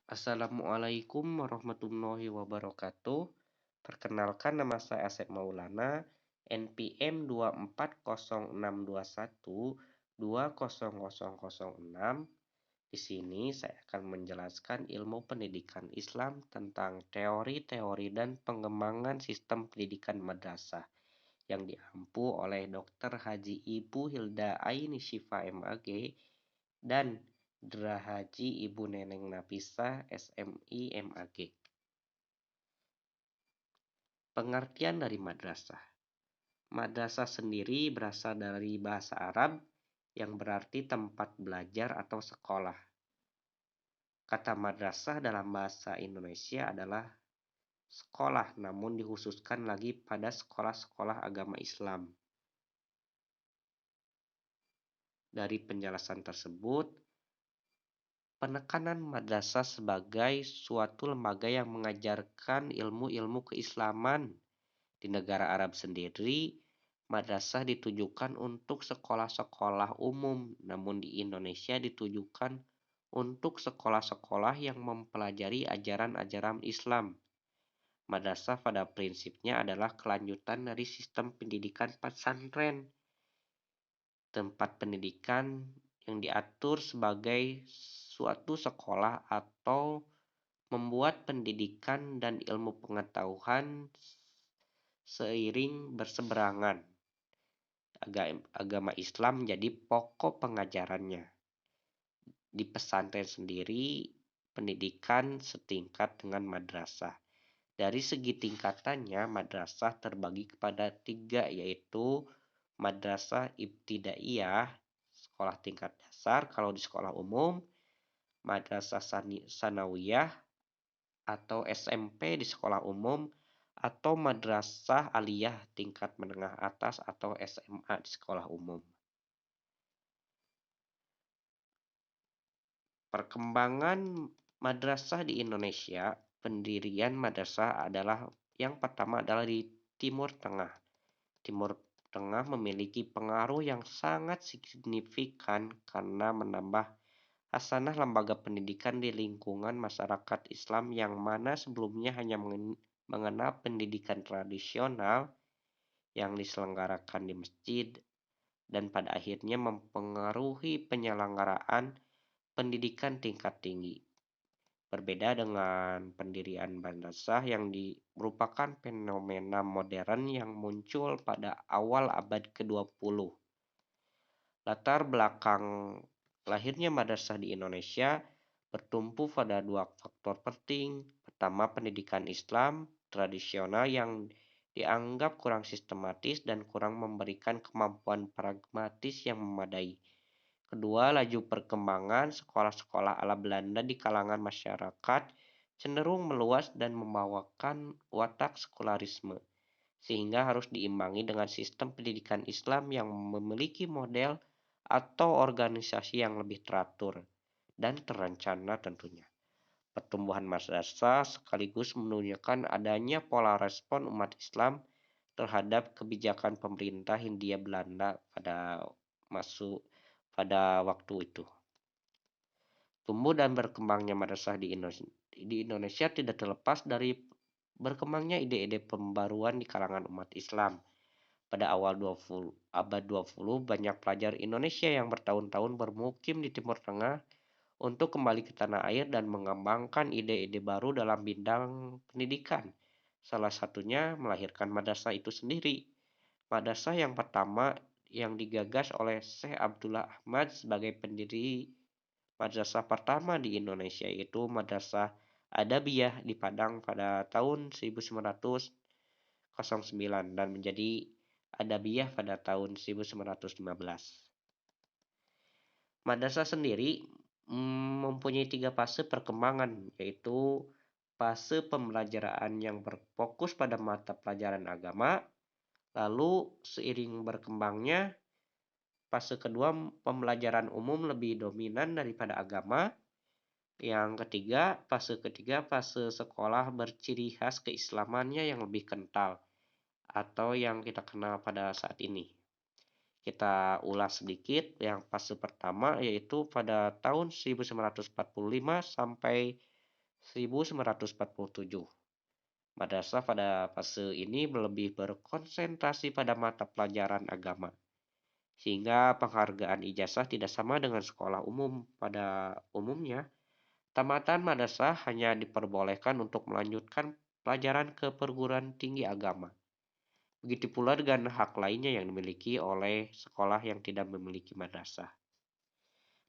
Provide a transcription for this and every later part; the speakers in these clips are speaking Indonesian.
Assalamualaikum warahmatullahi wabarakatuh. Perkenalkan nama saya Asep Maulana, NPM 2400201200006. Di sini saya akan menjelaskan ilmu pendidikan Islam tentang teori-teori dan pengembangan sistem pendidikan madrasah yang diampu oleh Dr. Haji Ibu Hilda Aini Syifa MAG dan Dra Haji Ibu Neneng Nafisah SMI MAG. Pengertian dari madrasah. Madrasah sendiri berasal dari bahasa Arab yang berarti tempat belajar atau sekolah. Kata madrasah dalam bahasa Indonesia adalah sekolah, namun dikhususkan lagi pada sekolah-sekolah agama Islam. Dari penjelasan tersebut, penekanan madrasah sebagai suatu lembaga yang mengajarkan ilmu-ilmu keislaman. Di negara Arab sendiri, madrasah ditujukan untuk sekolah-sekolah umum, namun di Indonesia ditujukan untuk sekolah-sekolah yang mempelajari ajaran-ajaran Islam. Madrasah pada prinsipnya adalah kelanjutan dari sistem pendidikan pesantren, tempat pendidikan yang diatur sebagai suatu sekolah atau membuat pendidikan dan ilmu pengetahuan seiring berseberangan. Agama Islam menjadi pokok pengajarannya. Di pesantren sendiri, pendidikan setingkat dengan madrasah. Dari segi tingkatannya, madrasah terbagi kepada 3, yaitu madrasah ibtidaiyah, sekolah tingkat dasar kalau di sekolah umum, madrasah sanawiyah atau SMP di sekolah umum, atau madrasah aliyah tingkat menengah atas atau SMA di sekolah umum. Perkembangan madrasah di Indonesia, pendirian madrasah adalah yang pertama adalah di Timur Tengah. Timur Tengah memiliki pengaruh yang sangat signifikan karena menambah hasanah lembaga pendidikan di lingkungan masyarakat Islam yang mana sebelumnya hanya mengenal pendidikan tradisional yang diselenggarakan di masjid dan pada akhirnya mempengaruhi penyelenggaraan pendidikan tingkat tinggi. Berbeda dengan pendirian madrasah yang merupakan fenomena modern yang muncul pada awal abad ke-20. Latar belakang lahirnya madrasah di Indonesia bertumpu pada 2 faktor penting. Pertama, pendidikan Islam tradisional yang dianggap kurang sistematis dan kurang memberikan kemampuan pragmatis yang memadai. Kedua, laju perkembangan sekolah-sekolah ala Belanda di kalangan masyarakat cenderung meluas dan membawakan watak sekularisme, sehingga harus diimbangi dengan sistem pendidikan Islam yang memiliki model atau organisasi yang lebih teratur dan terencana tentunya. Pertumbuhan madrasah sekaligus menunjukkan adanya pola respon umat Islam terhadap kebijakan pemerintah Hindia Belanda pada waktu itu. Tumbuh dan berkembangnya madrasah di Indonesia tidak terlepas dari berkembangnya ide-ide pembaruan di kalangan umat Islam. Pada awal abad 20, banyak pelajar Indonesia yang bertahun-tahun bermukim di Timur Tengah untuk kembali ke tanah air dan mengembangkan ide-ide baru dalam bidang pendidikan. Salah satunya melahirkan madrasah itu sendiri. Madrasah yang pertama yang digagas oleh Syekh Abdullah Ahmad sebagai pendiri madrasah pertama di Indonesia, yaitu Madrasah Adabiyah di Padang pada tahun 1909 dan menjadi Adabiyah pada tahun 1915. Madrasah sendiri mempunyai 3 fase perkembangan, yaitu fase pembelajaran yang berfokus pada mata pelajaran agama, lalu seiring berkembangnya fase kedua pembelajaran umum lebih dominan daripada agama. Yang ketiga, fase sekolah berciri khas keislamannya yang lebih kental atau yang kita kenal pada saat ini. Kita ulas sedikit. Yang fase pertama yaitu pada tahun 1945 sampai 1947. Madrasah pada fase ini lebih berkonsentrasi pada mata pelajaran agama, sehingga penghargaan ijazah tidak sama dengan sekolah umum. Pada umumnya, tamatan madrasah hanya diperbolehkan untuk melanjutkan pelajaran ke perguruan tinggi agama. Begitu pula dengan hak lainnya yang dimiliki oleh sekolah yang tidak memiliki madrasah.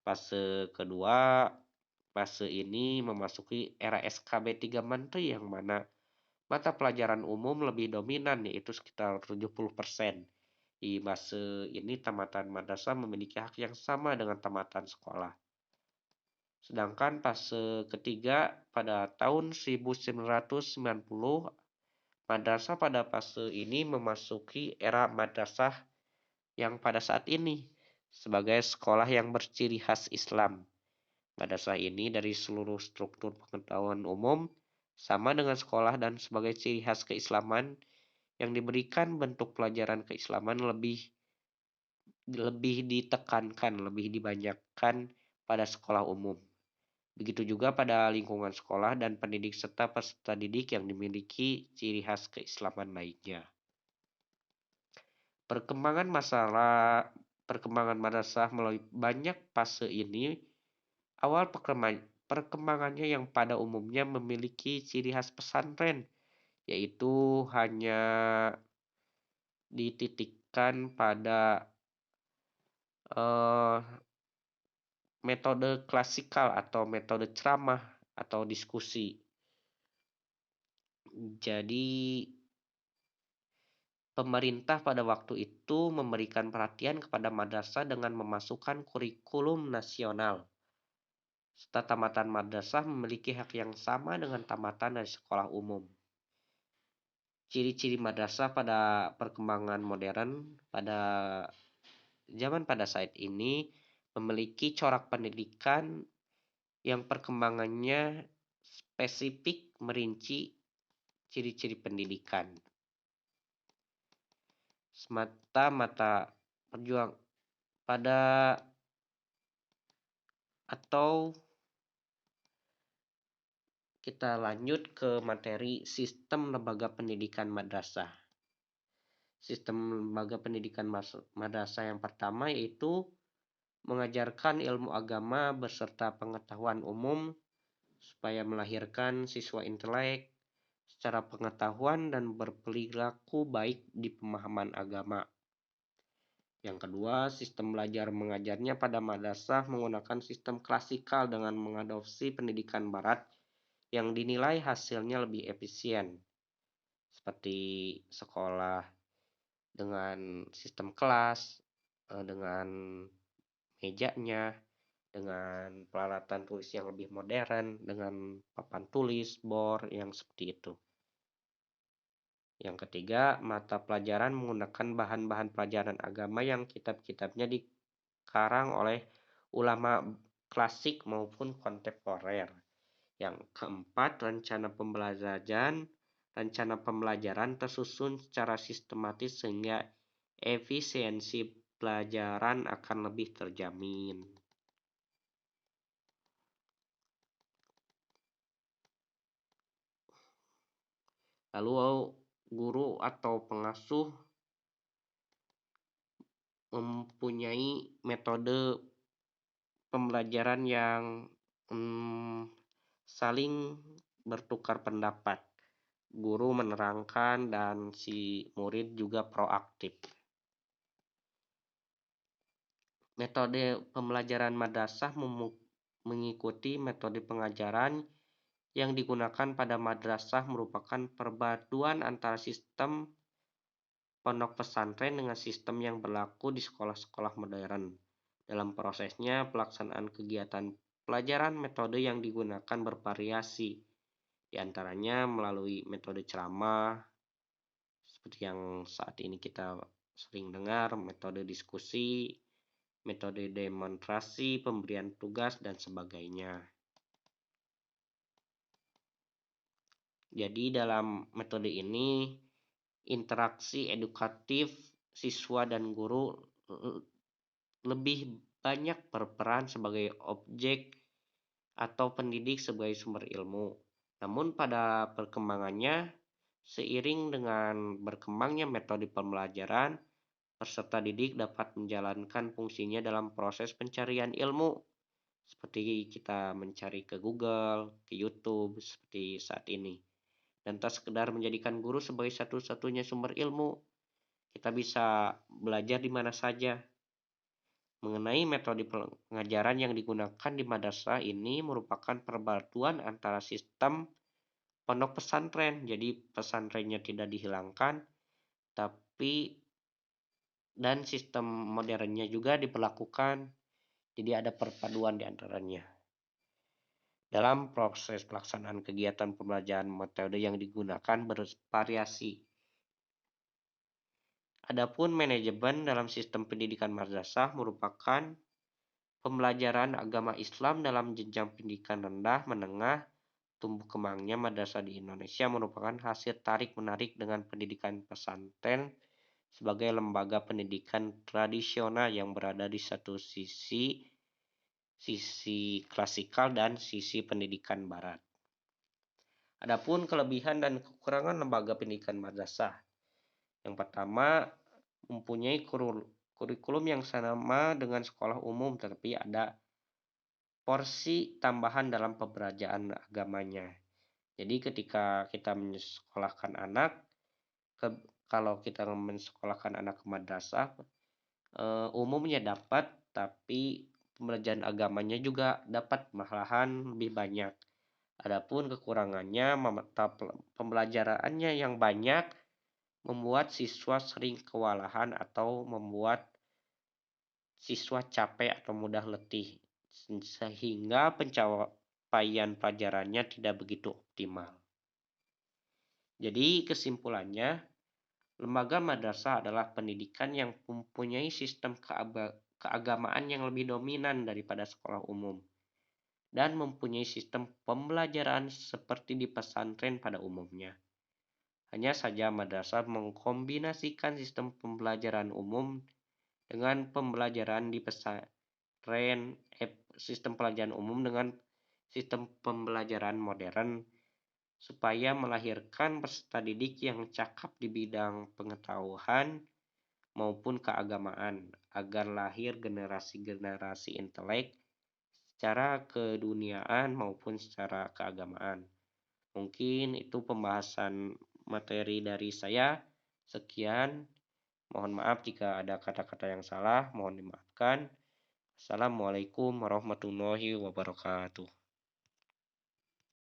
Fase kedua, fase ini memasuki era SKB 3 Menteri yang mana mata pelajaran umum lebih dominan, yaitu sekitar 70%. Di fase ini tamatan madrasah memiliki hak yang sama dengan tamatan sekolah. Sedangkan fase ketiga pada tahun 1990, madrasah pada fase ini memasuki era madrasah yang pada saat ini sebagai sekolah yang berciri khas Islam. Madrasah ini dari seluruh struktur pengetahuan umum sama dengan sekolah dan sebagai ciri khas keislaman yang diberikan bentuk pelajaran keislaman lebih lebih ditekankan, lebih dibanyakkan pada sekolah umum. Begitu juga pada lingkungan sekolah dan pendidik serta peserta didik yang dimiliki ciri khas keislaman lainnya. Perkembangan madrasah melalui banyak fase ini. Awal perkembangannya yang pada umumnya memiliki ciri khas pesantren, yaitu hanya dititikkan pada eh, metode klasikal atau metode ceramah atau diskusi. Jadi pemerintah pada waktu itu memberikan perhatian kepada madrasah dengan memasukkan kurikulum nasional. Serta tamatan madrasah memiliki hak yang sama dengan tamatan dari sekolah umum. Ciri-ciri madrasah pada perkembangan modern pada saat ini memiliki corak pendidikan yang perkembangannya spesifik merinci ciri-ciri pendidikan. Semata-mata perjuang pada atau kita lanjut ke materi sistem lembaga pendidikan madrasah. Sistem lembaga pendidikan madrasah yang pertama yaitu mengajarkan ilmu agama beserta pengetahuan umum supaya melahirkan siswa intelek secara pengetahuan dan berperilaku baik di pemahaman agama. Yang kedua, sistem belajar mengajarnya pada madrasah menggunakan sistem klasikal dengan mengadopsi pendidikan barat yang dinilai hasilnya lebih efisien, seperti sekolah dengan sistem kelas, dengan mejanya, dengan peralatan tulis yang lebih modern, dengan papan tulis, bor yang seperti itu. Yang ketiga, mata pelajaran menggunakan bahan-bahan pelajaran agama yang kitab-kitabnya dikarang oleh ulama klasik maupun kontemporer. Yang keempat, rencana pembelajaran tersusun secara sistematis sehingga efisiensi pelajaran akan lebih terjamin. Lalu guru atau pengasuh mempunyai metode pembelajaran yang saling bertukar pendapat. Guru menerangkan dan si murid juga proaktif. Metode pembelajaran madrasah mengikuti metode pengajaran yang digunakan pada madrasah merupakan perpaduan antara sistem pondok pesantren dengan sistem yang berlaku di sekolah-sekolah modern. Dalam prosesnya, pelaksanaan kegiatan pelajaran metode yang digunakan bervariasi, di antaranya melalui metode ceramah, seperti yang saat ini kita sering dengar, metode diskusi, metode demonstrasi, pemberian tugas, dan sebagainya. Jadi dalam metode ini, interaksi edukatif siswa dan guru lebih banyak berperan sebagai objek atau pendidik sebagai sumber ilmu. Namun pada perkembangannya, seiring dengan berkembangnya metode pembelajaran, peserta didik dapat menjalankan fungsinya dalam proses pencarian ilmu, seperti kita mencari ke Google, ke YouTube, seperti saat ini. Dan tak sekedar menjadikan guru sebagai satu-satunya sumber ilmu, kita bisa belajar di mana saja. Mengenai metode pengajaran yang digunakan di madrasah ini merupakan perpaduan antara sistem pondok pesantren, jadi pesantrennya tidak dihilangkan, tapi dan sistem modernnya juga diberlakukan, jadi ada perpaduan di antaranya. Dalam proses pelaksanaan kegiatan pembelajaran, metode yang digunakan bervariasi. Adapun manajemen dalam sistem pendidikan madrasah merupakan pembelajaran agama Islam dalam jenjang pendidikan rendah, menengah. Tumbuh kembangnya madrasah di Indonesia merupakan hasil tarik-menarik dengan pendidikan pesantren sebagai lembaga pendidikan tradisional yang berada di satu sisi klasikal dan sisi pendidikan barat. Adapun kelebihan dan kekurangan lembaga pendidikan madrasah. Yang pertama, mempunyai kurikulum yang sama dengan sekolah umum, tetapi ada porsi tambahan dalam pembelajaran agamanya. Jadi ketika kita menyekolahkan anak, kalau kita mensekolahkan anak ke madrasah, umumnya dapat, tapi pembelajaran agamanya juga dapat, malahan lebih banyak. Adapun kekurangannya, mata pembelajarannya yang banyak membuat siswa sering kewalahan atau membuat siswa capek atau mudah letih, sehingga pencapaian pelajarannya tidak begitu optimal. Jadi kesimpulannya, lembaga madrasah adalah pendidikan yang mempunyai sistem keagamaan yang lebih dominan daripada sekolah umum dan mempunyai sistem pembelajaran seperti di pesantren pada umumnya. Hanya saja madrasah mengkombinasikan sistem pembelajaran umum dengan pembelajaran di pesantren, sistem pelajaran umum dengan sistem pembelajaran modern supaya melahirkan peserta didik yang cakap di bidang pengetahuan maupun keagamaan, agar lahir generasi-generasi intelek secara keduniaan maupun secara keagamaan. Mungkin itu pembahasan materi dari saya. Sekian, mohon maaf jika ada kata-kata yang salah, mohon dimaafkan. Assalamualaikum warahmatullahi wabarakatuh.